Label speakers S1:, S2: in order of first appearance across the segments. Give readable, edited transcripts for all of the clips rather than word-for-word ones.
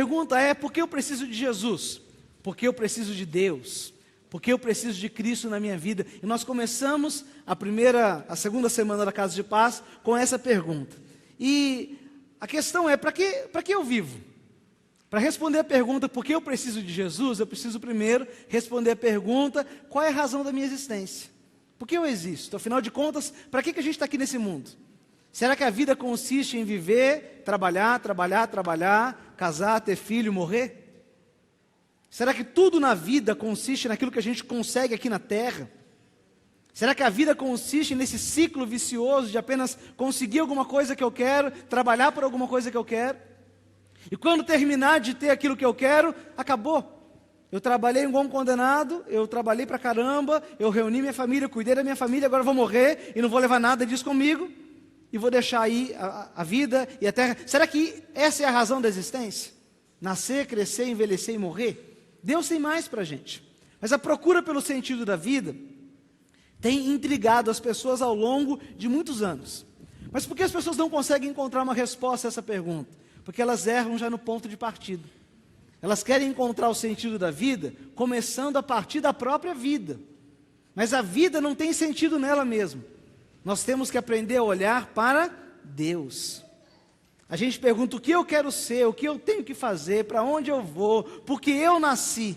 S1: pergunta é: por que eu preciso de Jesus? Por que eu preciso de Deus? Por que eu preciso de Cristo na minha vida? E nós começamos a segunda semana da Casa de Paz com essa pergunta. E a questão é: para que eu vivo? Para responder a pergunta, por que eu preciso de Jesus, eu preciso primeiro responder a pergunta: qual é a razão da minha existência? Por que eu existo? Afinal de contas, para que a gente está aqui nesse mundo? Será que a vida consiste em viver, trabalhar, casar, ter filho, morrer? Será que tudo na vida consiste naquilo que a gente consegue aqui na terra? Será que a vida consiste nesse ciclo vicioso de apenas conseguir alguma coisa que eu quero, trabalhar por alguma coisa que eu quero? E quando terminar de ter aquilo que eu quero, acabou. Eu trabalhei igual um condenado, eu trabalhei pra caramba, eu reuni minha família, eu cuidei da minha família, agora eu vou morrer e não vou levar nada disso comigo. E vou deixar aí a vida e a terra. Será que essa é a razão da existência? Nascer, crescer, envelhecer e morrer? Deus tem mais para a gente. Mas a procura pelo sentido da vida tem intrigado as pessoas ao longo de muitos anos. Mas por que as pessoas não conseguem encontrar uma resposta a essa pergunta? Porque elas erram já no ponto de partida. Elas querem encontrar o sentido da vida começando a partir da própria vida. Mas a vida não tem sentido nela mesma. Nós temos que aprender a olhar para Deus. A gente pergunta: o que eu quero ser, o que eu tenho que fazer, para onde eu vou, porque eu nasci.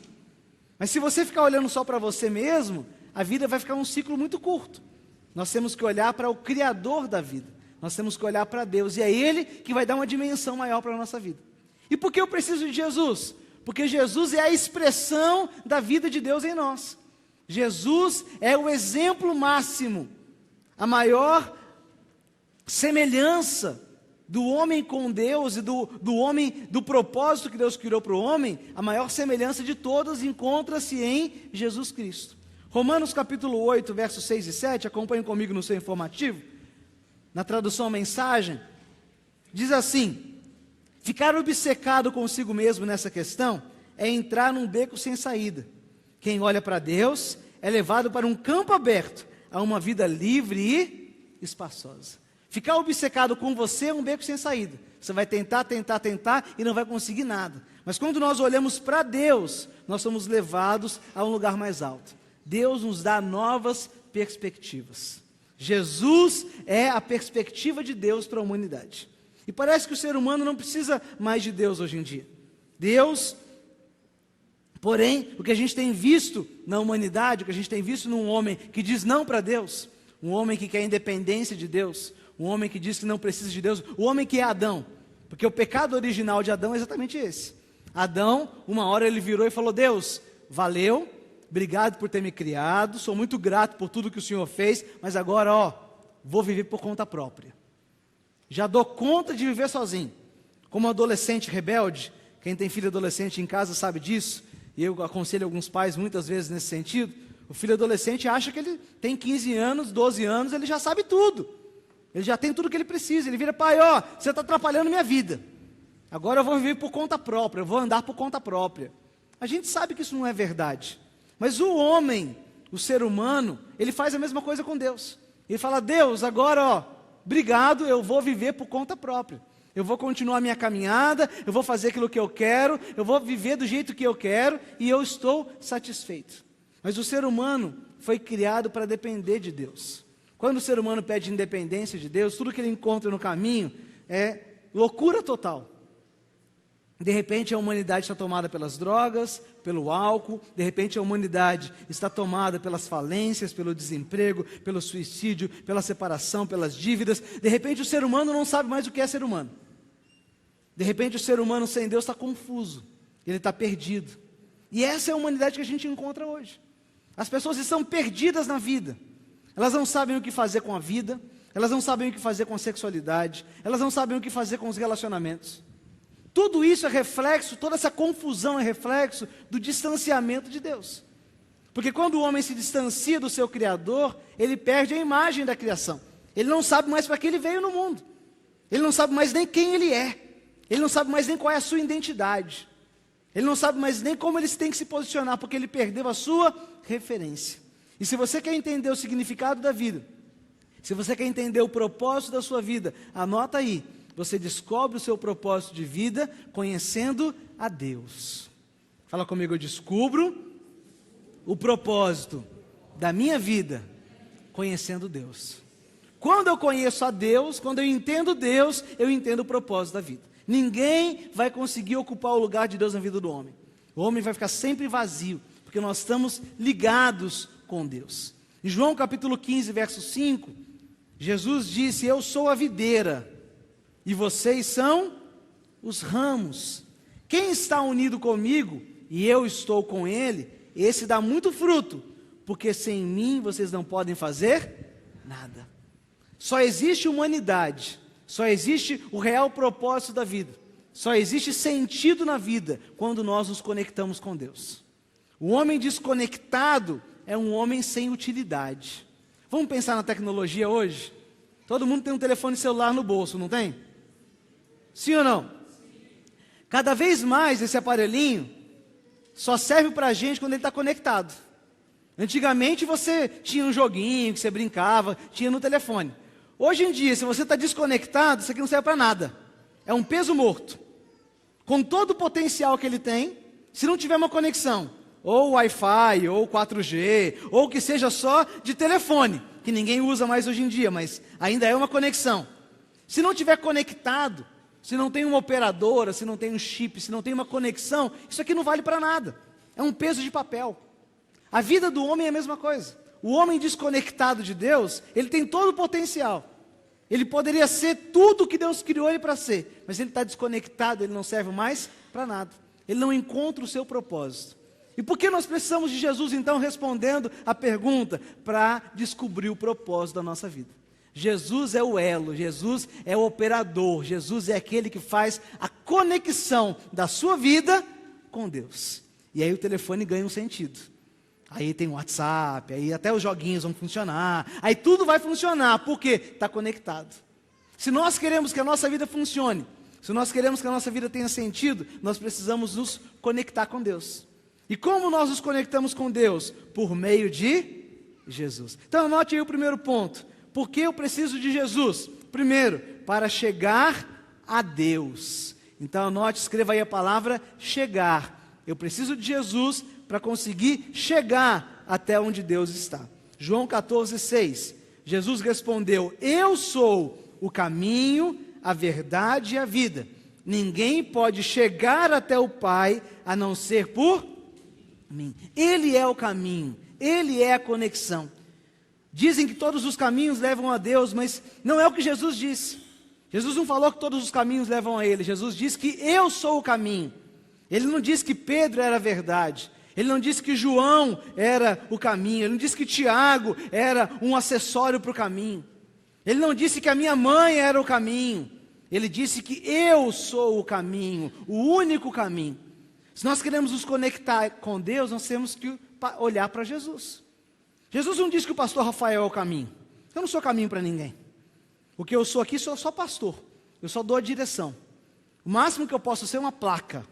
S1: Mas se você ficar olhando só para você mesmo, a vida vai ficar um ciclo muito curto. Nós temos que olhar para o Criador da vida. Nós temos que olhar para Deus, e é Ele que vai dar uma dimensão maior para a nossa vida. E por que eu preciso de Jesus? Porque Jesus é a expressão da vida de Deus em nós. Jesus é o exemplo máximo, a maior semelhança do homem com Deus e do homem, do propósito que Deus criou para o homem. A maior semelhança de todas encontra-se em Jesus Cristo. Romanos capítulo 8, versos 6 e 7, acompanhem comigo no seu informativo, na tradução Mensagem, diz assim: ficar obcecado consigo mesmo nessa questão é entrar num beco sem saída. Quem olha para Deus é levado para um campo aberto, a uma vida livre e espaçosa. Ficar obcecado com você é um beco sem saída. Você vai tentar e não vai conseguir nada. Mas quando nós olhamos para Deus, nós somos levados a um lugar mais alto. Deus nos dá novas perspectivas. Jesus é a perspectiva de Deus para a humanidade. E parece que o ser humano não precisa mais de Deus hoje em dia. Porém, o que a gente tem visto na humanidade, o que a gente tem visto num homem que diz não para Deus, um homem que quer a independência de Deus, um homem que diz que não precisa de Deus, o homem que é Adão, porque o pecado original de Adão é exatamente esse. Adão, uma hora ele virou e falou: Deus, valeu, obrigado por ter me criado, sou muito grato por tudo que o Senhor fez, mas agora, vou viver por conta própria. Já dou conta de viver sozinho. Como adolescente rebelde, quem tem filho adolescente em casa sabe disso, e eu aconselho alguns pais muitas vezes nesse sentido. O filho adolescente acha que ele tem 15 anos, 12 anos, ele já sabe tudo. Ele já tem tudo que ele precisa. Ele vira: pai, você está atrapalhando minha vida. Agora eu vou viver por conta própria, eu vou andar por conta própria. A gente sabe que isso não é verdade. Mas o homem, o ser humano, ele faz a mesma coisa com Deus. Ele fala: Deus, agora, obrigado, eu vou viver por conta própria. Eu vou continuar a minha caminhada, eu vou fazer aquilo que eu quero, eu vou viver do jeito que eu quero e eu estou satisfeito. Mas o ser humano foi criado para depender de Deus. Quando o ser humano pede independência de Deus, tudo que ele encontra no caminho é loucura total. De repente a humanidade está tomada pelas drogas, pelo álcool, de repente a humanidade está tomada pelas falências, pelo desemprego, pelo suicídio, pela separação, pelas dívidas. De repente o ser humano não sabe mais o que é ser humano. De repente o ser humano sem Deus está confuso, ele está perdido. E essa é a humanidade que a gente encontra hoje. As pessoas estão perdidas na vida. Elas não sabem o que fazer com a vida, elas não sabem o que fazer com a sexualidade, elas não sabem o que fazer com os relacionamentos. Tudo isso é reflexo, toda essa confusão é reflexo do distanciamento de Deus. Porque quando o homem se distancia do seu Criador, ele perde a imagem da criação. Ele não sabe mais para que ele veio no mundo. Ele não sabe mais nem quem ele é. Ele não sabe mais nem qual é a sua identidade. Ele não sabe mais nem como ele tem que se posicionar, porque ele perdeu a sua referência. E se você quer entender o significado da vida, se você quer entender o propósito da sua vida, anota aí. você descobre o seu propósito de vida conhecendo a Deus. Fala comigo, eu descubro o propósito da minha vida conhecendo Deus. Quando eu conheço a Deus, quando eu entendo Deus, eu entendo o propósito da vida. Ninguém vai conseguir ocupar o lugar de Deus na vida do homem. O homem vai ficar sempre vazio, porque nós estamos ligados com Deus. Em João capítulo 15, verso 5, Jesus disse: eu sou a videira, e vocês são os ramos. Quem está unido comigo, e eu estou com ele, esse dá muito fruto, porque sem mim vocês não podem fazer nada. Só existe humanidade, só existe o real propósito da vida, só existe sentido na vida quando nós nos conectamos com Deus. O homem desconectado é um homem sem utilidade. Vamos pensar na tecnologia hoje? Todo mundo tem um telefone celular no bolso, não tem? Sim ou não? Cada vez mais esse aparelhinho só serve para a gente quando ele está conectado. Antigamente você tinha um joguinho que você brincava, tinha no telefone. Hoje em dia, se você está desconectado, isso aqui não serve para nada. É um peso morto. Com todo o potencial que ele tem, se não tiver uma conexão, ou Wi-Fi, ou 4G, ou que seja só de telefone, que ninguém usa mais hoje em dia, mas ainda é uma conexão. Se não tiver conectado, se não tem uma operadora, se não tem um chip, se não tem uma conexão, isso aqui não vale para nada. É um peso de papel. A vida do homem é a mesma coisa. O homem desconectado de Deus, ele tem todo o potencial. Ele poderia ser tudo que Deus criou ele para ser, mas ele está desconectado, ele não serve mais para nada. Ele não encontra o seu propósito. E por que nós precisamos de Jesus, então, respondendo a pergunta? Para descobrir o propósito da nossa vida. Jesus é o elo, Jesus é o operador, Jesus é aquele que faz a conexão da sua vida com Deus. E aí o telefone ganha um sentido. Aí tem o WhatsApp, aí até os joguinhos vão funcionar, aí tudo vai funcionar, porque está conectado. Se nós queremos que a nossa vida funcione, se nós queremos que a nossa vida tenha sentido, nós precisamos nos conectar com Deus. E como nós nos conectamos com Deus? Por meio de Jesus. Então anote aí o primeiro ponto. Por que eu preciso de Jesus? Primeiro, para chegar a Deus. Então anote, escreva aí a palavra chegar. Eu preciso de Jesus para conseguir chegar até onde Deus está. João 14, 6. Jesus respondeu: eu sou o caminho, a verdade e a vida. Ninguém pode chegar até o Pai a não ser por mim. Ele é o caminho, Ele é a conexão. Dizem que todos os caminhos levam a Deus, mas não é o que Jesus disse. Jesus não falou que todos os caminhos levam a Ele. Jesus disse que eu sou o caminho. Ele não disse que Pedro era a verdade. Ele não disse que João era o caminho. Ele não disse que Tiago era um acessório para o caminho. Ele não disse que a minha mãe era o caminho. Ele disse que eu sou o caminho, o único caminho. Se nós queremos nos conectar com Deus, nós temos que olhar para Jesus. Jesus não disse que o pastor Rafael é o caminho. Eu não sou caminho para ninguém. O que eu sou aqui, sou só pastor. Eu só dou a direção. O máximo que eu posso ser é uma placa.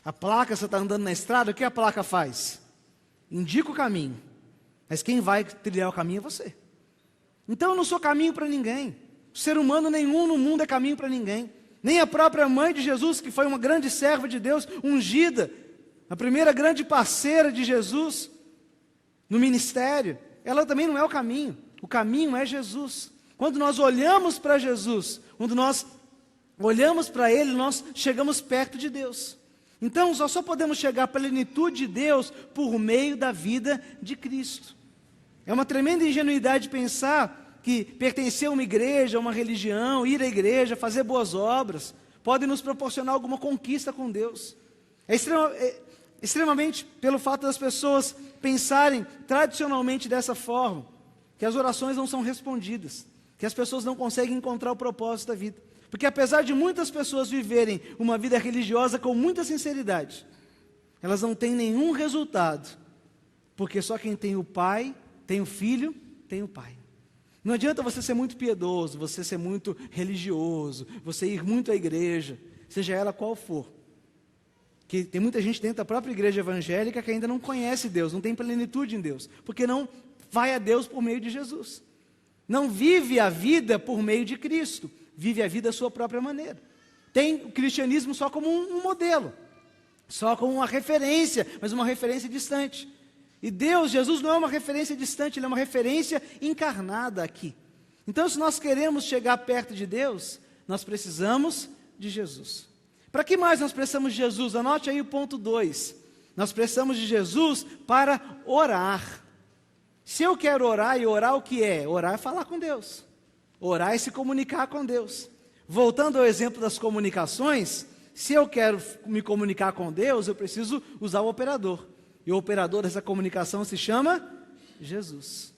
S1: A placa, você está andando na estrada, o que a placa faz? Indica o caminho. Mas quem vai trilhar o caminho é você. Então eu não sou caminho para ninguém. Ser humano nenhum no mundo é caminho para ninguém. Nem a própria mãe de Jesus, que foi uma grande serva de Deus, ungida, a primeira grande parceira de Jesus no ministério, ela também não é o caminho. O caminho é Jesus. Quando nós olhamos para Jesus, quando nós olhamos para Ele, nós chegamos perto de Deus. Então, nós só podemos chegar à plenitude de Deus por meio da vida de Cristo. É uma tremenda ingenuidade pensar que pertencer a uma igreja, a uma religião, ir à igreja, fazer boas obras, pode nos proporcionar alguma conquista com Deus. É extremamente pelo fato das pessoas pensarem tradicionalmente dessa forma, que as orações não são respondidas, que as pessoas não conseguem encontrar o propósito da vida. Porque apesar de muitas pessoas viverem uma vida religiosa com muita sinceridade, elas não têm nenhum resultado, porque só quem tem o Pai, tem o Filho, tem o Pai. Não adianta você ser muito piedoso, você ser muito religioso, você ir muito à igreja, seja ela qual for. Que tem muita gente dentro da própria igreja evangélica que ainda não conhece Deus, não tem plenitude em Deus, porque não vai a Deus por meio de Jesus. Não vive a vida por meio de Cristo, vive a vida à sua própria maneira. Tem o cristianismo só como um modelo, só como uma referência, mas uma referência distante. E Deus, Jesus não é uma referência distante, Ele é uma referência encarnada aqui. Então, se nós queremos chegar perto de Deus, nós precisamos de Jesus. Para que mais nós precisamos de Jesus? Anote aí o ponto 2. Nós precisamos de Jesus para orar. Se eu quero orar, e orar o que é? Orar é falar com Deus. Orar é se comunicar com Deus. Voltando ao exemplo das comunicações, se eu quero me comunicar com Deus, eu preciso usar o operador. E o operador dessa comunicação se chama Jesus.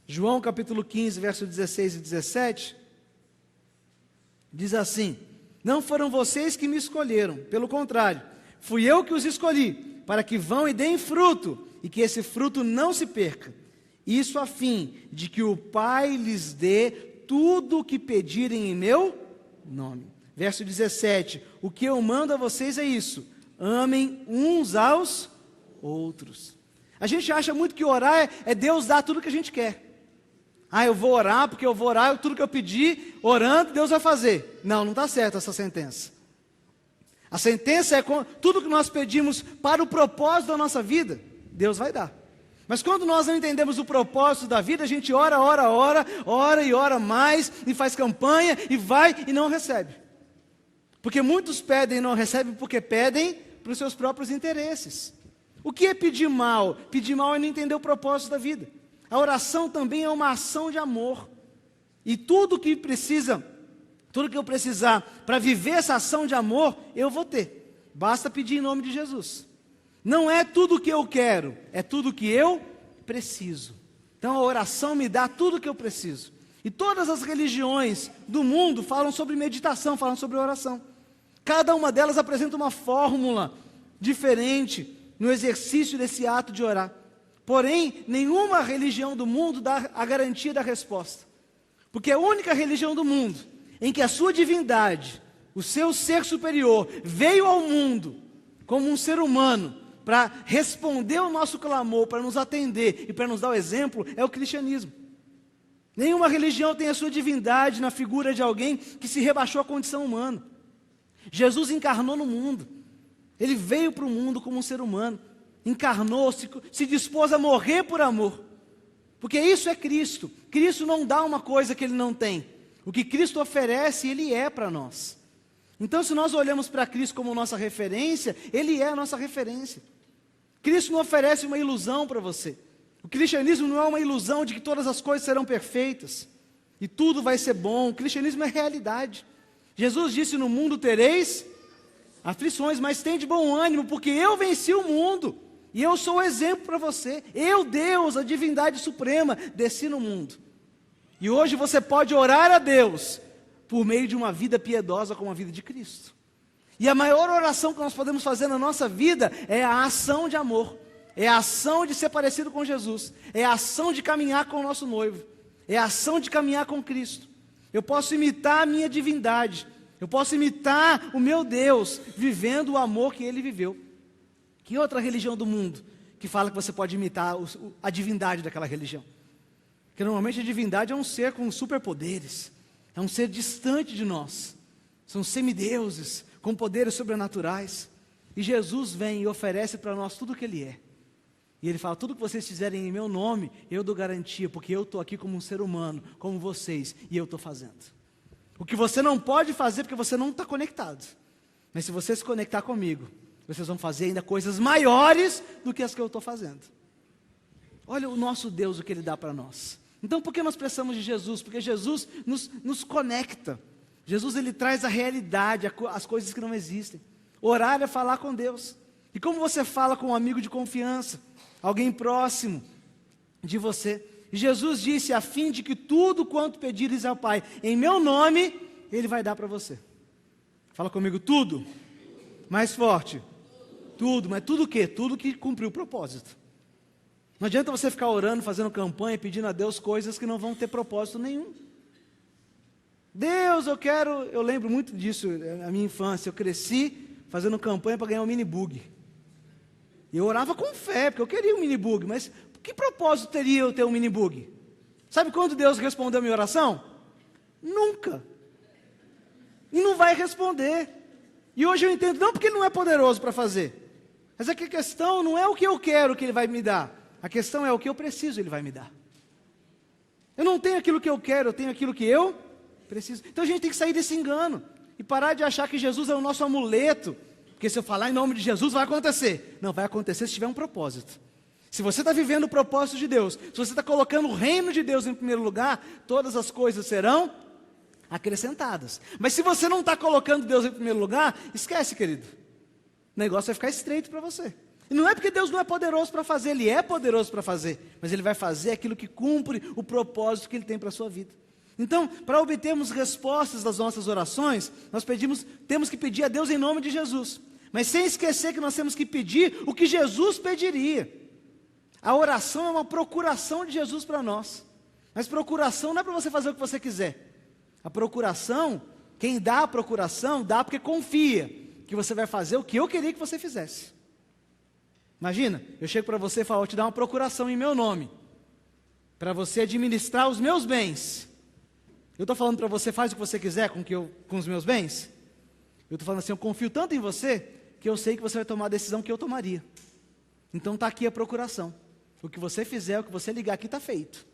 S1: João capítulo 15, versos 16 e 17, diz assim: não foram vocês que me escolheram, pelo contrário, fui eu que os escolhi, para que vão e deem fruto, e que esse fruto não se perca. Isso a fim de que o Pai lhes dê tudo o que pedirem em meu nome. Verso 17, o que eu mando a vocês é isso: amem uns aos outros. A gente acha muito que orar é Deus dar tudo que a gente quer. Eu vou orar, porque eu vou orar, tudo que eu pedir, orando, Deus vai fazer. Não está certo essa sentença. A sentença é tudo que nós pedimos para o propósito da nossa vida, Deus vai dar. Mas quando nós não entendemos o propósito da vida, a gente ora e ora mais, e faz campanha, e vai e não recebe. Porque muitos pedem e não recebem porque pedem para os seus próprios interesses. O que é pedir mal? Pedir mal é não entender o propósito da vida. A oração também é uma ação de amor. E tudo que eu precisar para viver essa ação de amor, eu vou ter. Basta pedir em nome de Jesus. Não é tudo o que eu quero, é tudo o que eu preciso. Então a oração me dá tudo o que eu preciso. E todas as religiões do mundo falam sobre meditação, falam sobre oração. Cada uma delas apresenta uma fórmula diferente no exercício desse ato de orar. Porém, nenhuma religião do mundo dá a garantia da resposta. Porque é a única religião do mundo em que a sua divindade, o seu ser superior, veio ao mundo como um ser humano para responder ao nosso clamor, para nos atender e para nos dar o exemplo, é o cristianismo. Nenhuma religião tem a sua divindade na figura de alguém que se rebaixou à condição humana. Jesus encarnou no mundo. Ele veio para o mundo como um ser humano. Encarnou, se dispôs a morrer por amor. Porque isso é Cristo. Cristo não dá uma coisa que Ele não tem. O que Cristo oferece, Ele é para nós. Então, se nós olhamos para Cristo como nossa referência, Ele é a nossa referência. Cristo não oferece uma ilusão para você. O cristianismo não é uma ilusão de que todas as coisas serão perfeitas e tudo vai ser bom. O cristianismo é realidade. Jesus disse: no mundo tereis aflições, mas tem de bom ânimo, porque eu venci o mundo e eu sou o exemplo para você. Eu, Deus, a divindade suprema, desci no mundo. E hoje você pode orar a Deus por meio de uma vida piedosa como a vida de Cristo. E a maior oração que nós podemos fazer na nossa vida é a ação de amor. É a ação de ser parecido com Jesus. É a ação de caminhar com o nosso noivo. É a ação de caminhar com Cristo. Eu posso imitar a minha divindade. Eu posso imitar o meu Deus, vivendo o amor que Ele viveu. Que outra religião do mundo que fala que você pode imitar a divindade daquela religião? Porque normalmente a divindade é um ser com superpoderes. É um ser distante de nós. São semideuses, com poderes sobrenaturais. E Jesus vem e oferece para nós tudo o que Ele é. E Ele fala: tudo que vocês fizerem em meu nome, eu dou garantia, porque eu estou aqui como um ser humano, como vocês, e eu estou fazendo. O que você não pode fazer, porque você não está conectado. Mas se você se conectar comigo, vocês vão fazer ainda coisas maiores do que as que eu estou fazendo. Olha o nosso Deus, o que Ele dá para nós. Então, por que nós precisamos de Jesus? Porque Jesus nos conecta. Jesus, Ele traz a realidade, as coisas que não existem. Orar é falar com Deus. E como você fala com um amigo de confiança, alguém próximo de você? E Jesus disse: a fim de que tudo quanto pedires ao Pai em meu nome, Ele vai dar para você. Fala comigo: tudo. Mais forte. Tudo. Mas tudo o quê? Tudo que cumpriu o propósito. Não adianta você ficar orando, fazendo campanha, pedindo a Deus coisas que não vão ter propósito nenhum. Deus, eu lembro muito disso na minha infância. Eu cresci fazendo campanha para ganhar um mini bug. E eu orava com fé, porque eu queria um mini bug, mas que propósito teria eu ter um mini bug? Sabe quando Deus respondeu a minha oração? Nunca. E não vai responder. E hoje eu entendo, não porque ele não é poderoso para fazer, mas é que a questão não é o que eu quero que ele vai me dar. A questão é o que eu preciso, ele vai me dar. Eu não tenho aquilo que eu quero, eu tenho aquilo que eu preciso. Então a gente tem que sair desse engano e parar de achar que Jesus é o nosso amuleto, porque se eu falar em nome de Jesus vai acontecer. Não, vai acontecer se tiver um propósito. Se você está vivendo o propósito de Deus, se você está colocando o reino de Deus em primeiro lugar, todas as coisas serão acrescentadas. Mas se você não está colocando Deus em primeiro lugar, esquece, querido. O negócio vai ficar estreito para você. E não é porque Deus não é poderoso para fazer, Ele é poderoso para fazer, mas Ele vai fazer aquilo que cumpre o propósito que Ele tem para a sua vida. Então, para obtermos respostas das nossas orações, temos que pedir a Deus em nome de Jesus, mas sem esquecer que nós temos que pedir o que Jesus pediria. A oração é uma procuração de Jesus para nós, mas procuração não é para você fazer o que você quiser. A procuração, quem dá a procuração, dá porque confia que você vai fazer o que eu queria que você fizesse. Imagina, eu chego para você e falo, vou te dar uma procuração em meu nome, para você administrar os meus bens. Eu estou falando para você, faz o que você quiser com os meus bens? Eu estou falando assim, eu confio tanto em você, que eu sei que você vai tomar a decisão que eu tomaria. Então está aqui a procuração. O que você fizer, o que você ligar aqui está feito,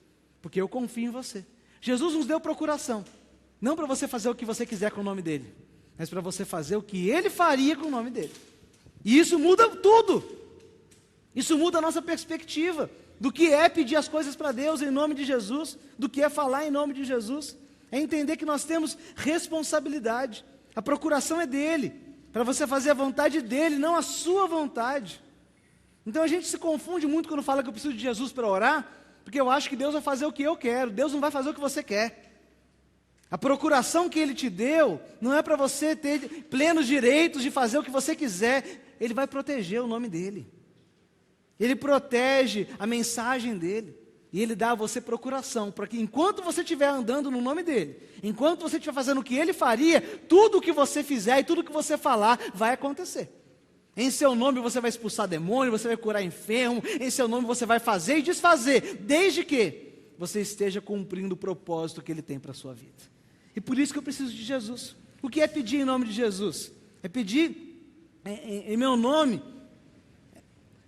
S1: porque eu confio em você. Jesus nos deu procuração, não para você fazer o que você quiser com o nome dele, mas para você fazer o que ele faria com o nome dele. E isso muda tudo. Isso muda a nossa perspectiva do que é pedir as coisas para Deus em nome de Jesus, do que é falar em nome de Jesus. É entender que nós temos responsabilidade. A procuração é dele, para você fazer a vontade dele, não a sua vontade. Então a gente se confunde muito quando fala que eu preciso de Jesus para orar, porque eu acho que Deus vai fazer o que eu quero, Deus não vai fazer o que você quer. A procuração que Ele te deu, não é para você ter plenos direitos de fazer o que você quiser, Ele vai proteger o nome dEle. Ele protege a mensagem dEle, e Ele dá a você procuração, para que enquanto você estiver andando no nome dEle, enquanto você estiver fazendo o que Ele faria, tudo o que você fizer e tudo o que você falar, vai acontecer. Em seu nome você vai expulsar demônio, você vai curar enfermo, em seu nome você vai fazer e desfazer, desde que você esteja cumprindo o propósito que Ele tem para a sua vida. E por isso que eu preciso de Jesus. O que é pedir em nome de Jesus? É pedir em meu nome.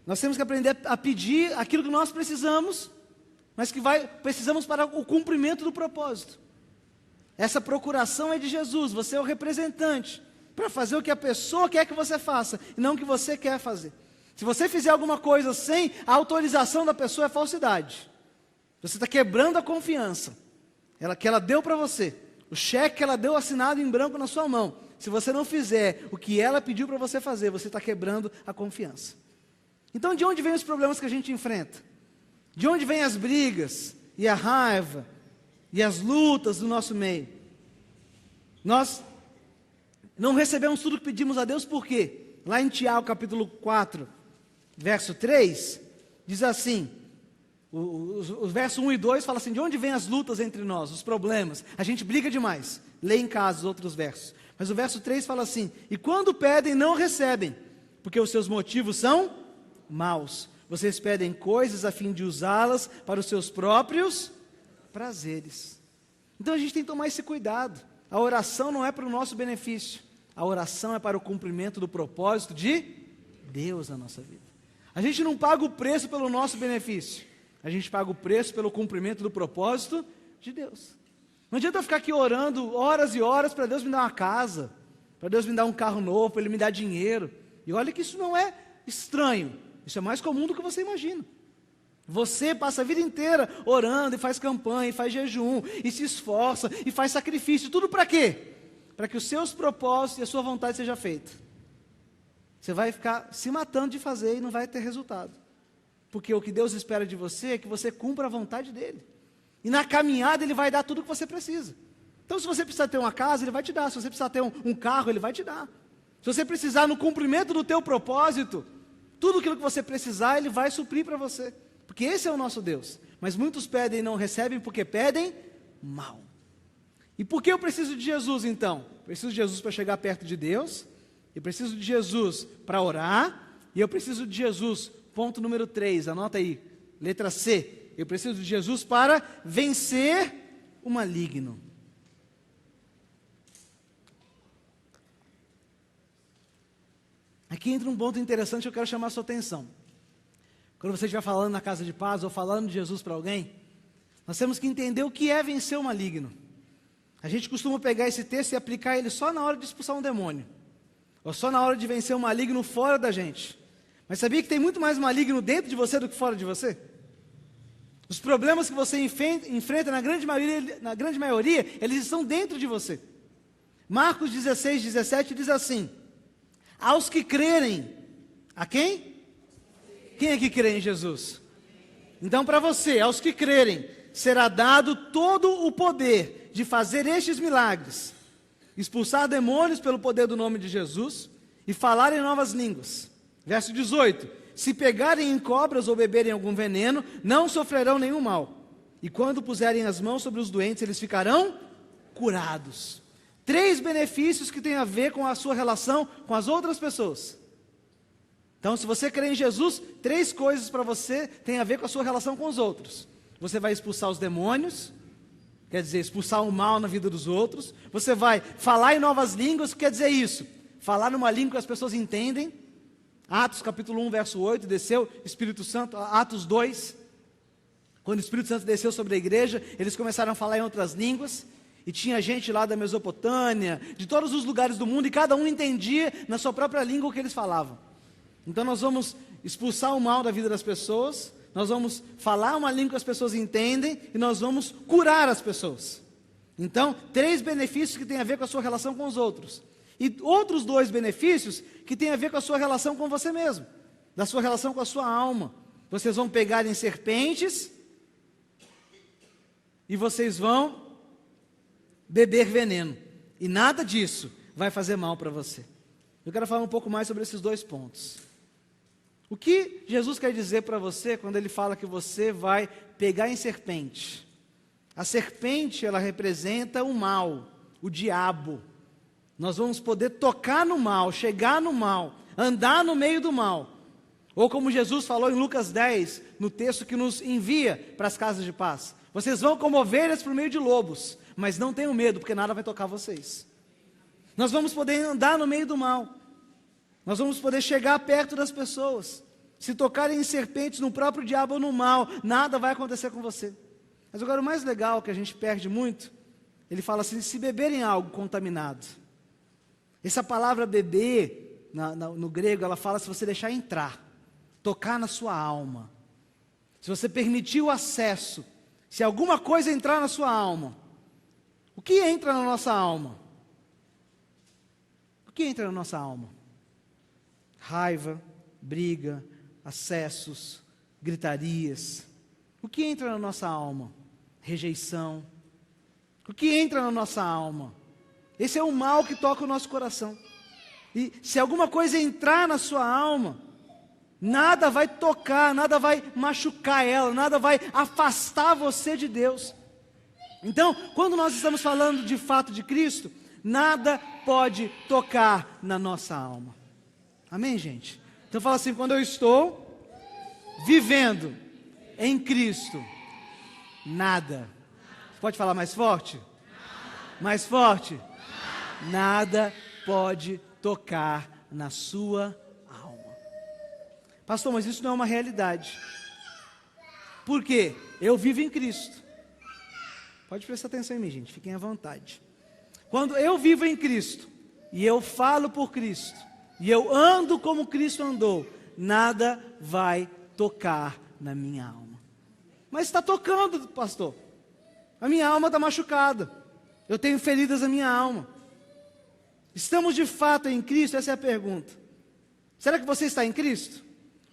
S1: Nós temos que aprender a pedir aquilo que nós precisamos, mas que precisamos para o cumprimento do propósito. Essa procuração é de Jesus, você é o representante, para fazer o que a pessoa quer que você faça, e não o que você quer fazer. Se você fizer alguma coisa sem a autorização da pessoa, é falsidade. Você está quebrando a confiança que ela deu para você, o cheque que ela deu assinado em branco na sua mão. Se você não fizer o que ela pediu para você fazer, você está quebrando a confiança. Então, de onde vêm os problemas que a gente enfrenta? De onde vêm as brigas, e a raiva, e as lutas do nosso meio? Nós não recebemos tudo que pedimos a Deus, por quê? Lá em Tiago, capítulo 4, verso 3, diz assim, o verso 1 e 2 fala assim, de onde vêm as lutas entre nós, os problemas? A gente briga demais, lê em casa os outros versos. Mas o verso 3 fala assim, e quando pedem, não recebem, porque os seus motivos são maus. Vocês pedem coisas a fim de usá-las para os seus próprios prazeres. Então a gente tem que tomar esse cuidado. A oração não é para o nosso benefício. A oração é para o cumprimento do propósito de Deus na nossa vida. A gente não paga o preço pelo nosso benefício. A gente paga o preço pelo cumprimento do propósito de Deus. Não adianta eu ficar aqui orando horas e horas para Deus me dar uma casa, para Deus me dar um carro novo, para Ele me dar dinheiro. E olha que isso não é estranho. Isso é mais comum do que você imagina. Você passa a vida inteira orando, e faz campanha, e faz jejum, e se esforça, e faz sacrifício. Tudo para quê? Para que os seus propósitos e a sua vontade seja feita. Você vai ficar se matando de fazer e não vai ter resultado. Porque o que Deus espera de você é que você cumpra a vontade dEle. E na caminhada Ele vai dar tudo o que você precisa. Então se você precisar ter uma casa, Ele vai te dar. Se você precisar ter um carro, Ele vai te dar. Se você precisar no cumprimento do teu propósito, tudo aquilo que você precisar, Ele vai suprir para você. Porque esse é o nosso Deus. Mas muitos pedem e não recebem porque pedem mal. E por que eu preciso de Jesus então? Preciso de Jesus para chegar perto de Deus. Eu preciso de Jesus para orar. E eu preciso de Jesus, ponto número 3, anota aí, letra C. Eu preciso de Jesus para vencer o maligno. Aqui entra um ponto interessante que eu quero chamar a sua atenção. Quando você estiver falando na casa de paz ou falando de Jesus para alguém, nós temos que entender o que é vencer o maligno. A gente costuma pegar esse texto e aplicar ele só na hora de expulsar um demônio, ou só na hora de vencer o maligno fora da gente. Mas sabia que tem muito mais maligno dentro de você do que fora de você? Os problemas que você enfrenta, na grande maioria, eles estão dentro de você. Marcos 16, 17 diz assim: aos que crerem, a quem? Quem é que crê em Jesus? Então para você, aos que crerem, será dado todo o poder de fazer estes milagres, expulsar demônios pelo poder do nome de Jesus e falar em novas línguas. Verso 18: se pegarem em cobras ou beberem algum veneno, não sofrerão nenhum mal. E quando puserem as mãos sobre os doentes, eles ficarão curados. 3 benefícios que têm a ver com a sua relação com as outras pessoas. Então, se você crê em Jesus, 3 coisas para você têm a ver com a sua relação com os outros. Você vai expulsar os demônios, quer dizer, expulsar o mal na vida dos outros. Você vai falar em novas línguas, quer dizer isso, falar numa língua que as pessoas entendem. Atos capítulo 1, verso 8, desceu Espírito Santo. Atos 2, quando o Espírito Santo desceu sobre a igreja, eles começaram a falar em outras línguas, e tinha gente lá da Mesopotâmia, de todos os lugares do mundo, e cada um entendia na sua própria língua o que eles falavam. Então nós vamos expulsar o mal da vida das pessoas, nós vamos falar uma língua que as pessoas entendem, e nós vamos curar as pessoas. Então, 3 benefícios que têm a ver com a sua relação com os outros. E outros 2 benefícios que têm a ver com a sua relação com você mesmo, da sua relação com a sua alma. Vocês vão pegar em serpentes e vocês vão beber veneno. E nada disso vai fazer mal para você. Eu quero falar um pouco mais sobre esses 2 pontos. O que Jesus quer dizer para você quando Ele fala que você vai pegar em serpente? A serpente, ela representa o mal, o diabo. Nós vamos poder tocar no mal, chegar no mal, andar no meio do mal. Ou como Jesus falou em Lucas 10, no texto que nos envia para as casas de paz: vocês vão como ovelhas por meio de lobos, mas não tenham medo, porque nada vai tocar vocês. Nós vamos poder andar no meio do mal. Nós vamos poder chegar perto das pessoas. Se tocarem em serpentes, no próprio diabo ou no mal, nada vai acontecer com você. Mas agora o mais legal, que a gente perde muito, ele fala assim: se beberem algo contaminado. Essa palavra beber, no grego, ela fala se você deixar entrar, tocar na sua alma. Se você permitir o acesso, se alguma coisa entrar na sua alma. O que entra na nossa alma? O que entra na nossa alma? Raiva, briga, acessos, gritarias. O que entra na nossa alma? Rejeição. O que entra na nossa alma? Esse é o mal que toca o nosso coração. E se alguma coisa entrar na sua alma, nada vai tocar, nada vai machucar ela, nada vai afastar você de Deus. Então, quando nós estamos falando de fato de Cristo, nada pode tocar na nossa alma. Amém, gente? Então fala assim: quando eu estou vivendo em Cristo, nada. Pode falar mais forte? Mais forte? Nada pode tocar na sua alma. Pastor, mas isso não é uma realidade. Por quê? Eu vivo em Cristo. Pode prestar atenção em mim, gente, fiquem à vontade. Quando eu vivo em Cristo, e eu falo por Cristo, e eu ando como Cristo andou, nada vai tocar na minha alma. Mas está tocando, pastor. A minha alma está machucada. Eu tenho feridas na minha alma. Estamos de fato em Cristo? Essa é a pergunta. Será que você está em Cristo?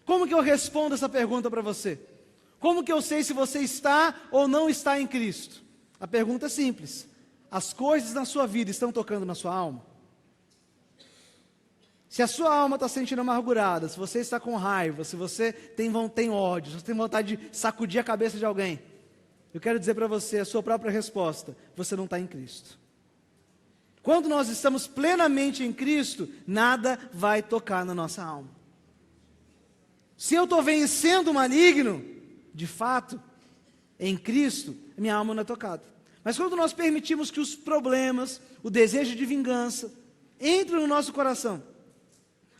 S1: Como que eu respondo essa pergunta para você? Como que eu sei se você está ou não está em Cristo? A pergunta é simples: as coisas na sua vida estão tocando na sua alma? Se a sua alma está se sentindo amargurada, se você está com raiva, se você tem ódio, se você tem vontade de sacudir a cabeça de alguém, eu quero dizer para você a sua própria resposta: você não está em Cristo. Quando nós estamos plenamente em Cristo, nada vai tocar na nossa alma. Se eu estou vencendo o maligno, de fato, em Cristo, minha alma não é tocada. Mas quando nós permitimos que os problemas, o desejo de vingança, entrem no nosso coração,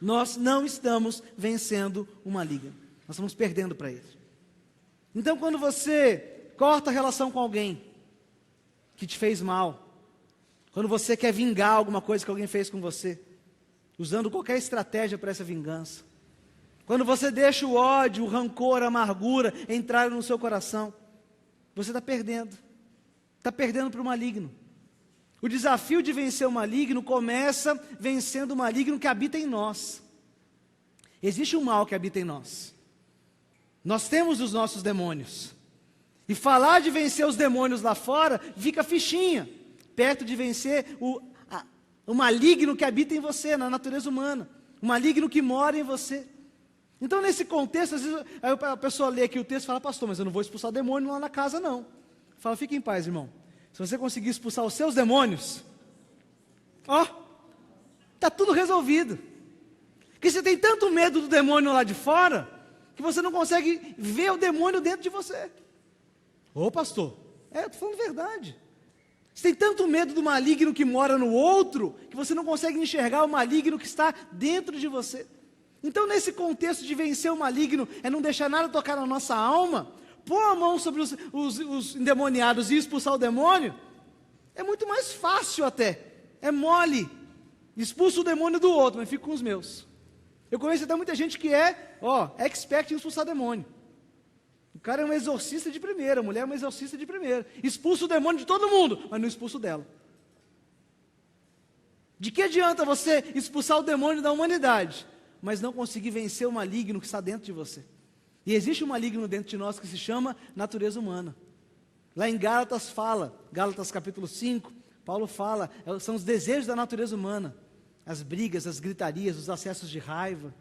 S1: Nós não estamos vencendo o maligno. Nós estamos perdendo para ele. Então, quando você corta a relação com alguém que te fez mal, quando você quer vingar alguma coisa que alguém fez com você, usando qualquer estratégia para essa vingança, quando você deixa o ódio, o rancor, a amargura entrar no seu coração, você está perdendo para o maligno. O desafio de vencer o maligno começa vencendo o maligno que habita em nós. Existe um mal que habita em nós. Nós temos os nossos demônios. E falar de vencer os demônios lá fora fica fichinha, perto de vencer o maligno que habita em você, na natureza humana. O maligno que mora em você. Então, nesse contexto, às vezes a pessoa lê aqui o texto e fala: pastor, mas eu não vou expulsar demônio lá na casa, não. Fala: fique em paz, irmão. Se você conseguir expulsar os seus demônios, está tudo resolvido. Porque você tem tanto medo do demônio lá de fora, que você não consegue ver o demônio dentro de você. Ô pastor, eu estou falando verdade. Você tem tanto medo do maligno que mora no outro, que você não consegue enxergar o maligno que está dentro de você. Então, nesse contexto de vencer o maligno, é não deixar nada tocar na nossa alma, pôr a mão sobre os endemoniados e expulsar o demônio, é muito mais fácil até, é mole. Expulso o demônio do outro, mas fico com os meus. Eu conheço até muita gente que é expert em expulsar demônio. O cara é um exorcista de primeira, a mulher é uma exorcista de primeira. Expulsa o demônio de todo mundo, mas não expulsa o dela. De que adianta você expulsar o demônio da humanidade, mas não conseguir vencer o maligno que está dentro de você? E existe um maligno dentro de nós que se chama natureza humana. Lá em Gálatas fala, Gálatas capítulo 5, Paulo fala, são os desejos da natureza humana. As brigas, as gritarias, os acessos de raiva,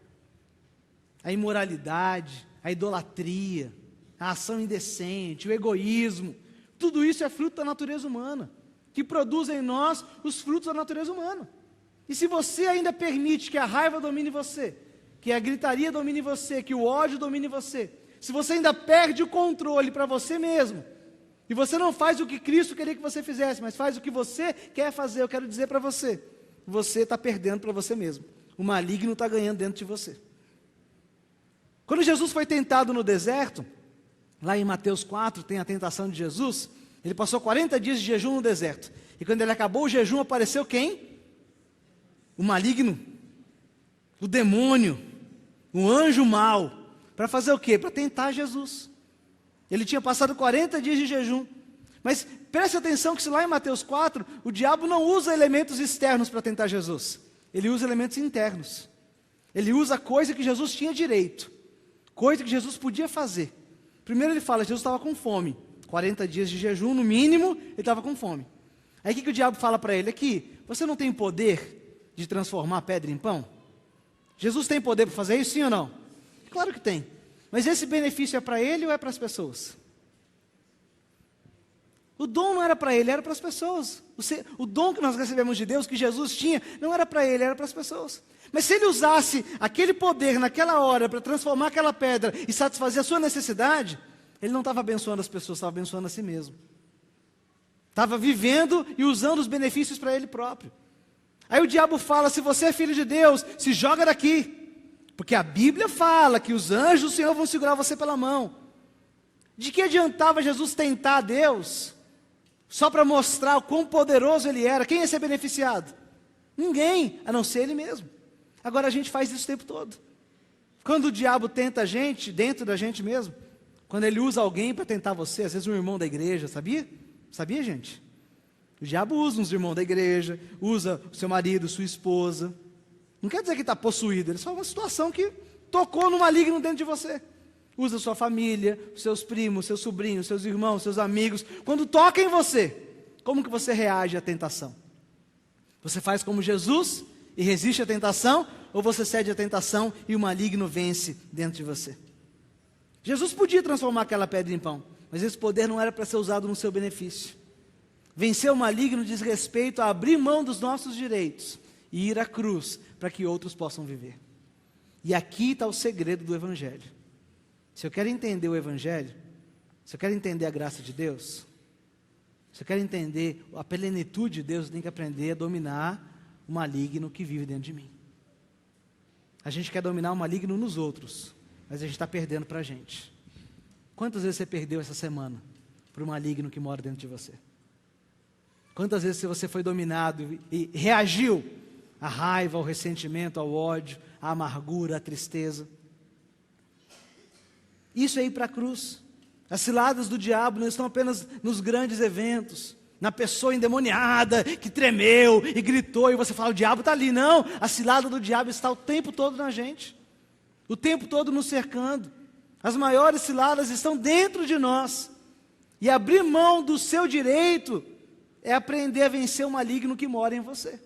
S1: a imoralidade, a idolatria, a ação indecente, o egoísmo. Tudo isso é fruto da natureza humana, que produz em nós os frutos da natureza humana. E se você ainda permite que a raiva domine você, que a gritaria domine você, que o ódio domine você, se você ainda perde o controle para você mesmo, e você não faz o que Cristo queria que você fizesse, mas faz o que você quer fazer, eu quero dizer para você, você está perdendo para você mesmo. O maligno está ganhando dentro de você. Quando Jesus foi tentado no deserto, lá em Mateus 4, tem a tentação de Jesus, ele passou 40 dias de jejum no deserto. E quando ele acabou o jejum, apareceu quem? O maligno, o demônio, o anjo mau. Para fazer o quê? Para tentar Jesus. Ele tinha passado 40 dias de jejum. Mas preste atenção que se lá em Mateus 4, o diabo não usa elementos externos para tentar Jesus. Ele usa elementos internos. Ele usa coisa que Jesus tinha direito. Coisa que Jesus podia fazer. Primeiro ele fala, Jesus estava com fome. 40 dias de jejum, no mínimo, ele estava com fome. Aí o que o diabo fala para ele? Aqui, você não tem poder de transformar pedra em pão? Jesus tem poder para fazer isso, sim ou não? Claro que tem. Mas esse benefício é para ele ou é para as pessoas? O dom não era para ele, era para as pessoas. O dom que nós recebemos de Deus, que Jesus tinha, não era para ele, era para as pessoas. Mas se ele usasse aquele poder naquela hora para transformar aquela pedra e satisfazer a sua necessidade, ele não estava abençoando as pessoas, estava abençoando a si mesmo. Estava vivendo e usando os benefícios para ele próprio. Aí o diabo fala, se você é filho de Deus, se joga daqui. Porque a Bíblia fala que os anjos do Senhor vão segurar você pela mão. De que adiantava Jesus tentar a Deus só para mostrar o quão poderoso ele era? Quem ia ser beneficiado? Ninguém, a não ser ele mesmo. Agora a gente faz isso o tempo todo. Quando o diabo tenta a gente, dentro da gente mesmo, quando ele usa alguém para tentar você, às vezes um irmão da igreja, sabia? Sabia, gente? O diabo usa uns irmãos da igreja, usa o seu marido, sua esposa. Não quer dizer que está possuído, ele só é uma situação que tocou no maligno dentro de você. Usa sua família, seus primos, seus sobrinhos, seus irmãos, seus amigos. Quando toca em você, como que você reage à tentação? Você faz como Jesus e resiste à tentação? Ou você cede à tentação e o maligno vence dentro de você? Jesus podia transformar aquela pedra em pão, mas esse poder não era para ser usado no seu benefício. Vencer o maligno diz respeito a abrir mão dos nossos direitos e ir à cruz para que outros possam viver. E aqui está o segredo do Evangelho. Se eu quero entender o Evangelho, se eu quero entender a graça de Deus, se eu quero entender a plenitude de Deus, eu tenho que aprender a dominar o maligno que vive dentro de mim. A gente quer dominar o maligno nos outros, mas a gente está perdendo para a gente. Quantas vezes você perdeu essa semana para o maligno que mora dentro de você? Quantas vezes você foi dominado e reagiu à raiva, ao ressentimento, ao ódio, à amargura, à tristeza? Isso é ir para a cruz. As ciladas do diabo não estão apenas nos grandes eventos, na pessoa endemoniada que tremeu e gritou e você fala, o diabo está ali. Não, a cilada do diabo está o tempo todo na gente, o tempo todo nos cercando. As maiores ciladas estão dentro de nós. E abrir mão do seu direito é aprender a vencer o maligno que mora em você.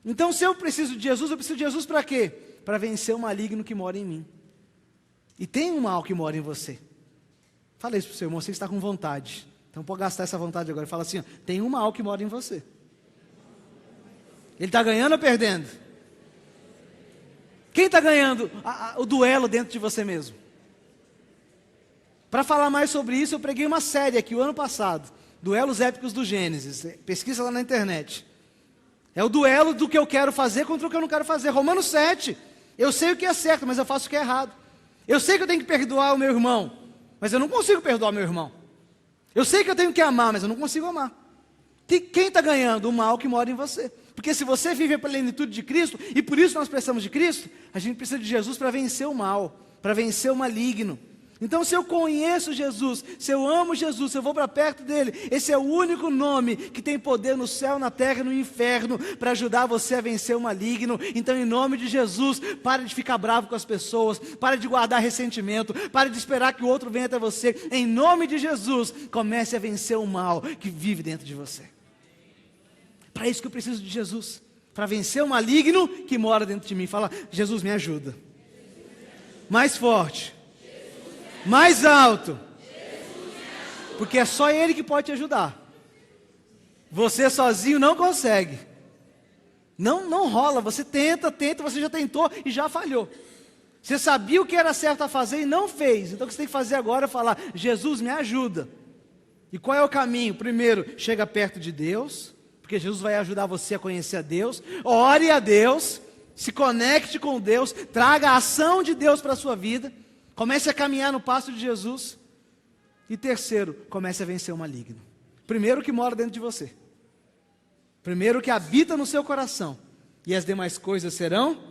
S1: Então, se eu preciso de Jesus, eu preciso de Jesus para quê? Para vencer o maligno que mora em mim. E tem um mal que mora em você. Fala isso para o seu irmão, você está com vontade. Então pode gastar essa vontade agora. Fala assim, ó, tem um mal que mora em você. Ele está ganhando ou perdendo? Quem está ganhando o duelo dentro de você mesmo? Para falar mais sobre isso, eu preguei uma série aqui o ano passado. Duelos épicos do Gênesis. Pesquisa lá na internet. É o duelo do que eu quero fazer contra o que eu não quero fazer. Romanos 7. Eu sei o que é certo, mas eu faço o que é errado. Eu sei que eu tenho que perdoar o meu irmão, mas eu não consigo perdoar o meu irmão. Eu sei que eu tenho que amar, mas eu não consigo amar. Quem está ganhando? O mal que mora em você. Porque se você vive a plenitude de Cristo, e por isso nós precisamos de Cristo, a gente precisa de Jesus para vencer o mal, para vencer o maligno. Então, se eu conheço Jesus, se eu amo Jesus, se eu vou para perto dele, esse é o único nome que tem poder no céu, na terra e no inferno para ajudar você a vencer o maligno. Então, em nome de Jesus, pare de ficar bravo com as pessoas, pare de guardar ressentimento, pare de esperar que o outro venha até você. Em nome de Jesus, comece a vencer o mal que vive dentro de você. Para isso que eu preciso de Jesus, para vencer o maligno que mora dentro de mim. Fala, Jesus, me ajuda. Mais forte. Mais alto. Porque é só Ele que pode te ajudar. Você sozinho não consegue. Não rola. Você tenta, você já tentou e já falhou. Você sabia o que era certo a fazer e não fez. Então o que você tem que fazer agora é falar, Jesus, me ajuda. E qual é o caminho? Primeiro, chega perto de Deus, porque Jesus vai ajudar você a conhecer a Deus. Ore a Deus, se conecte com Deus, traga a ação de Deus para a sua vida. Comece a caminhar no passo de Jesus. E terceiro, comece a vencer o maligno. Primeiro que mora dentro de você. Primeiro que habita no seu coração. E as demais coisas serão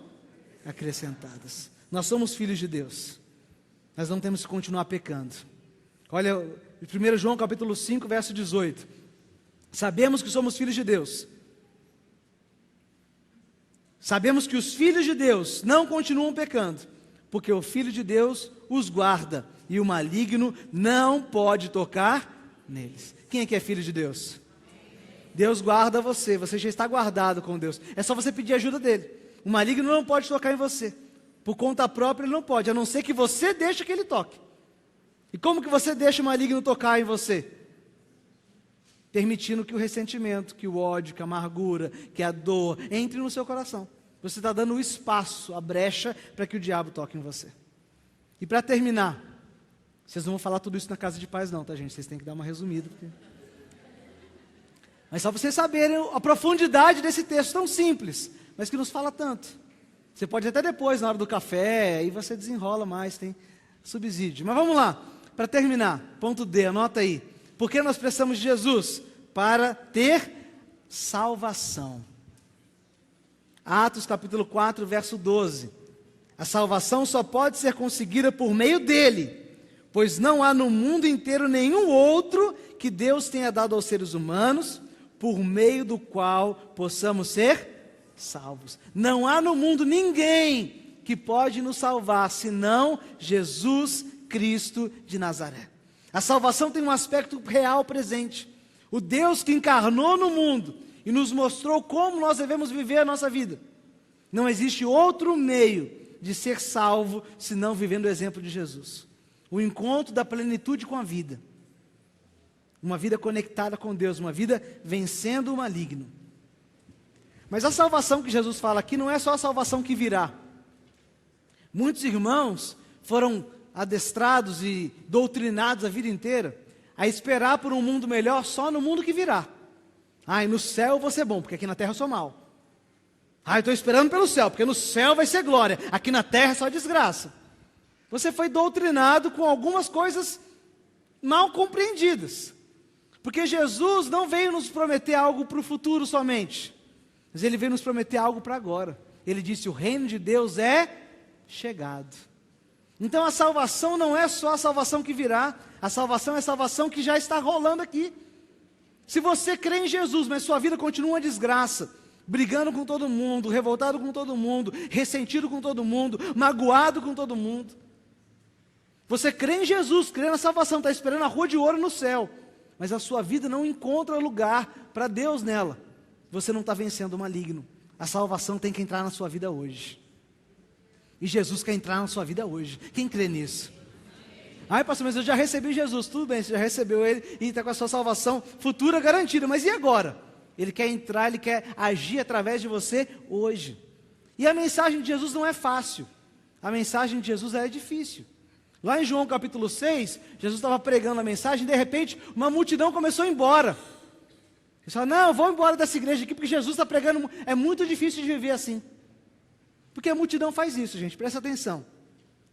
S1: acrescentadas. Nós somos filhos de Deus. Nós não temos que continuar pecando. Olha, 1 João capítulo 5, verso 18. Sabemos que somos filhos de Deus. Sabemos que os filhos de Deus não continuam pecando. Porque o Filho de Deus os guarda, e o maligno não pode tocar neles. Quem é que é filho de Deus? Deus guarda você, você já está guardado com Deus. É só você pedir ajuda dele. O maligno não pode tocar em você. Por conta própria ele não pode, a não ser que você deixe que ele toque. E como que você deixa o maligno tocar em você? Permitindo que o ressentimento, que o ódio, que a amargura, que a dor entre no seu coração. Você está dando o espaço, a brecha, para que o diabo toque em você. E para terminar, vocês não vão falar tudo isso na casa de paz não, tá gente? Vocês têm que dar uma resumida. Mas só para vocês saberem a profundidade desse texto tão simples, mas que nos fala tanto. Você pode até depois, na hora do café, aí você desenrola mais, tem subsídio. Mas vamos lá, para terminar, ponto D, anota aí. Por que nós precisamos de Jesus? Para ter salvação. Atos capítulo 4, verso 12. A salvação só pode ser conseguida por meio dele, pois não há no mundo inteiro nenhum outro que Deus tenha dado aos seres humanos, por meio do qual possamos ser salvos. Não há no mundo ninguém que pode nos salvar, senão Jesus Cristo de Nazaré. A salvação tem um aspecto real presente. O Deus que encarnou no mundo e nos mostrou como nós devemos viver a nossa vida. Não existe outro meio de ser salvo, senão vivendo o exemplo de Jesus. O encontro da plenitude com a vida. Uma vida conectada com Deus, uma vida vencendo o maligno. Mas a salvação que Jesus fala aqui não é só a salvação que virá. Muitos irmãos foram adestrados e doutrinados a vida inteira a esperar por um mundo melhor só no mundo que virá. E no céu eu vou ser bom, porque aqui na terra eu sou mal. Ah, eu estou esperando pelo céu, porque no céu vai ser glória, aqui na terra é só desgraça. Você foi doutrinado com algumas coisas mal compreendidas. Porque Jesus não veio nos prometer algo para o futuro somente, mas Ele veio nos prometer algo para agora. Ele disse: o reino de Deus é chegado. Então a salvação não é só a salvação que virá, a salvação é a salvação que já está rolando aqui. Se você crê em Jesus, mas sua vida continua uma desgraça, brigando com todo mundo, revoltado com todo mundo, ressentido com todo mundo, magoado com todo mundo. Você crê em Jesus, crê na salvação, está esperando a rua de ouro no céu, mas a sua vida não encontra lugar para Deus nela. Você não está vencendo o maligno. A salvação tem que entrar na sua vida hoje. E Jesus quer entrar na sua vida hoje. Quem crê nisso? Ai, pastor, mas eu já recebi Jesus. Tudo bem, você já recebeu Ele e está com a sua salvação futura garantida. Mas e agora? Ele quer entrar, Ele quer agir através de você hoje. E a mensagem de Jesus não é fácil. A mensagem de Jesus é difícil. Lá em João capítulo 6, Jesus estava pregando a mensagem e de repente uma multidão começou a ir embora. Ele falou: não, vou embora dessa igreja aqui porque Jesus está pregando, é muito difícil de viver assim. Porque a multidão faz isso, gente, presta atenção.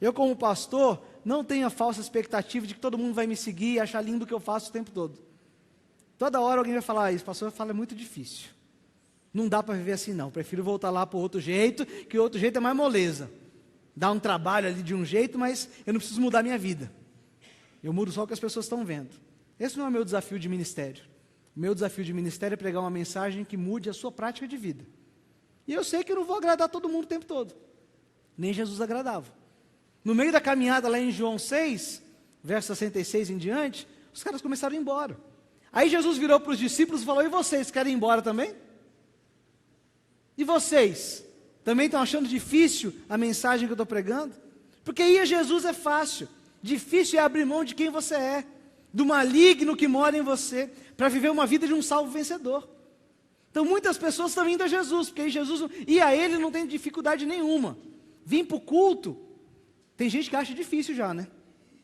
S1: Eu como pastor, não tenho a falsa expectativa de que todo mundo vai me seguir e achar lindo o que eu faço o tempo todo. Toda hora alguém vai falar isso, pastor, fala, é muito difícil. Não dá para viver assim não, prefiro voltar lá para o outro jeito, que o outro jeito é mais moleza. Dá um trabalho ali de um jeito, mas eu não preciso mudar a minha vida. Eu mudo só o que as pessoas estão vendo. Esse não é o meu desafio de ministério. O meu desafio de ministério é pregar uma mensagem que mude a sua prática de vida. E eu sei que eu não vou agradar todo mundo o tempo todo. Nem Jesus agradava. No meio da caminhada lá em João 6, verso 66 em diante, os caras começaram a ir embora. Aí Jesus virou para os discípulos e falou: e vocês, querem ir embora também? E vocês? Também estão achando difícil a mensagem que eu estou pregando? Porque ir a Jesus é fácil. Difícil é abrir mão de quem você é, do maligno que mora em você, para viver uma vida de um salvo vencedor. Então muitas pessoas estão indo a Jesus, porque Jesus, e a Ele não tem dificuldade nenhuma. Vim para o culto, tem gente que acha difícil já, né?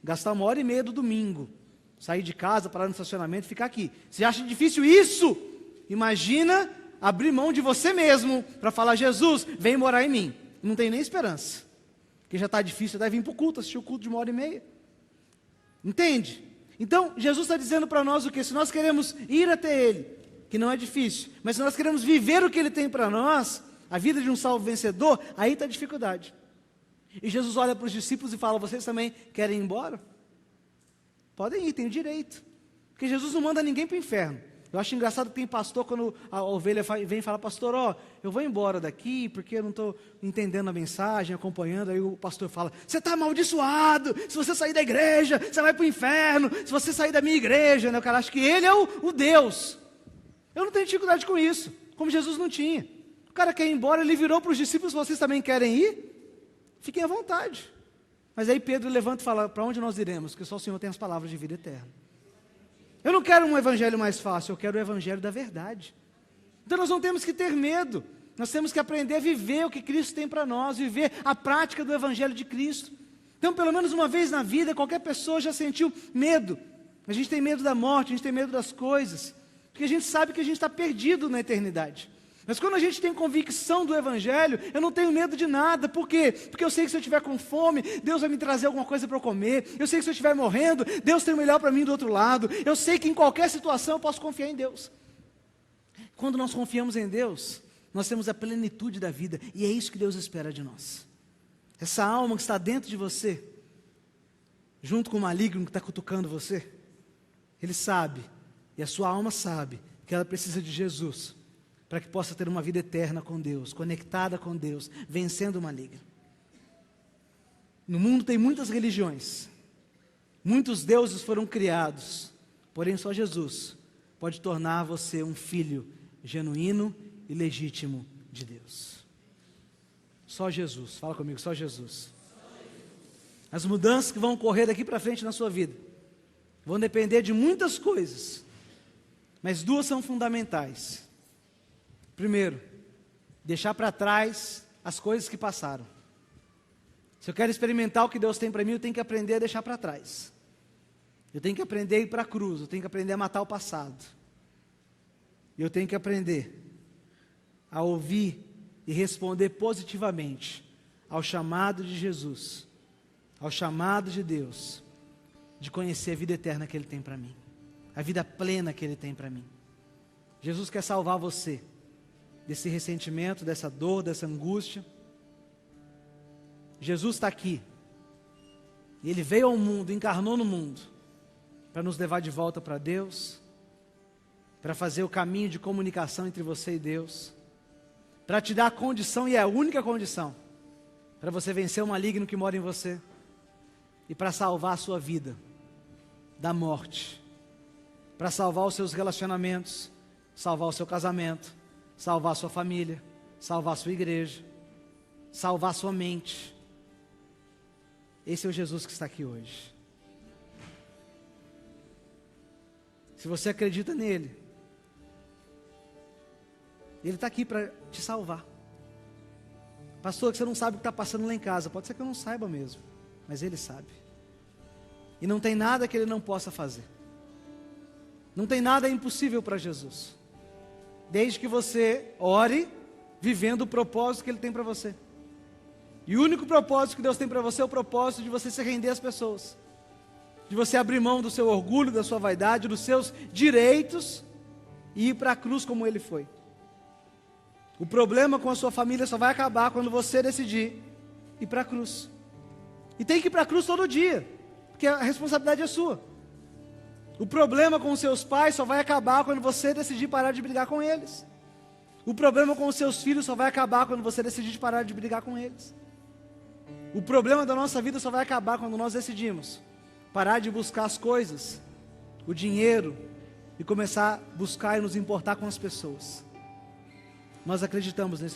S1: Gastar 1h30 do domingo, sair de casa, parar no estacionamento e ficar aqui. Você acha difícil isso? Imagina abrir mão de você mesmo para falar: Jesus, vem morar em mim. Não tem nem esperança. Porque já está difícil, deve vir para o culto, assistir o culto de 1h30. Entende? Então, Jesus está dizendo para nós o que? Se nós queremos ir até Ele, que não é difícil, mas se nós queremos viver o que Ele tem para nós, a vida de um salvo vencedor, aí está a dificuldade. E Jesus olha para os discípulos e fala: vocês também querem ir embora? Podem ir, tem o direito. Porque Jesus não manda ninguém para o inferno. Eu acho engraçado que tem pastor, quando a ovelha vem falar: pastor, eu vou embora daqui, porque eu não estou entendendo a mensagem, acompanhando. Aí o pastor fala: você está amaldiçoado, se você sair da igreja, você vai para o inferno, se você sair da minha igreja, né? O cara acha que ele é o Deus. Eu não tenho dificuldade com isso, como Jesus não tinha. O cara quer ir embora, ele virou para os discípulos: vocês também querem ir? Fiquem à vontade. Mas aí Pedro levanta e fala: para onde nós iremos? Porque só o Senhor tem as palavras de vida eterna. Eu não quero um evangelho mais fácil, eu quero o evangelho da verdade. Então nós não temos que ter medo, nós temos que aprender a viver o que Cristo tem para nós, viver a prática do evangelho de Cristo. Então, pelo menos uma vez na vida, qualquer pessoa já sentiu medo. A gente tem medo da morte, a gente tem medo das coisas, porque a gente sabe que a gente está perdido na eternidade. Mas quando a gente tem convicção do evangelho, eu não tenho medo de nada. Por quê? Porque eu sei que se eu estiver com fome, Deus vai me trazer alguma coisa para eu comer. Eu sei que se eu estiver morrendo, Deus tem o melhor para mim do outro lado. Eu sei que em qualquer situação eu posso confiar em Deus. Quando nós confiamos em Deus, nós temos a plenitude da vida. E é isso que Deus espera de nós. Essa alma que está dentro de você, junto com o maligno que está cutucando você, ele sabe, e a sua alma sabe, que ela precisa de Jesus, para que possa ter uma vida eterna com Deus, conectada com Deus, vencendo o maligno. No mundo tem muitas religiões, muitos deuses foram criados, porém só Jesus pode tornar você um filho genuíno e legítimo de Deus. Só Jesus, fala comigo, só Jesus. As mudanças que vão ocorrer daqui para frente na sua vida vão depender de muitas coisas, mas duas são fundamentais. Primeiro, deixar para trás as coisas que passaram. Se eu quero experimentar o que Deus tem para mim, eu tenho que aprender a deixar para trás. Eu tenho que aprender a ir para a cruz, eu tenho que aprender a matar o passado. E eu tenho que aprender a ouvir e responder positivamente ao chamado de Jesus, ao chamado de Deus, de conhecer a vida eterna que Ele tem para mim, a vida plena que Ele tem para mim. Jesus quer salvar você desse ressentimento, dessa dor, dessa angústia. Jesus está aqui. E Ele veio ao mundo, encarnou no mundo, para nos levar de volta para Deus, para fazer o caminho de comunicação entre você e Deus, para te dar a condição, e é a única condição, para você vencer o maligno que mora em você, e para salvar a sua vida da morte, para salvar os seus relacionamentos, salvar o seu casamento, salvar a sua família, salvar a sua igreja, salvar a sua mente. Esse é o Jesus que está aqui hoje. Se você acredita nele, Ele está aqui para te salvar. Pastor, que você não sabe o que está passando lá em casa. Pode ser que eu não saiba mesmo, mas Ele sabe. E não tem nada que Ele não possa fazer. Não tem nada impossível para Jesus, desde que você ore vivendo o propósito que Ele tem para você. E o único propósito que Deus tem para você é o propósito de você se render às pessoas, de você abrir mão do seu orgulho, da sua vaidade, dos seus direitos e ir para a cruz como Ele foi. O problema com a sua família só vai acabar quando você decidir ir para a cruz. E tem que ir para a cruz todo dia, porque a responsabilidade é sua. O problema com os seus pais só vai acabar quando você decidir parar de brigar com eles. O problema com os seus filhos só vai acabar quando você decidir parar de brigar com eles. O problema da nossa vida só vai acabar quando nós decidimos parar de buscar as coisas, o dinheiro, e começar a buscar e nos importar com as pessoas. Nós acreditamos nesse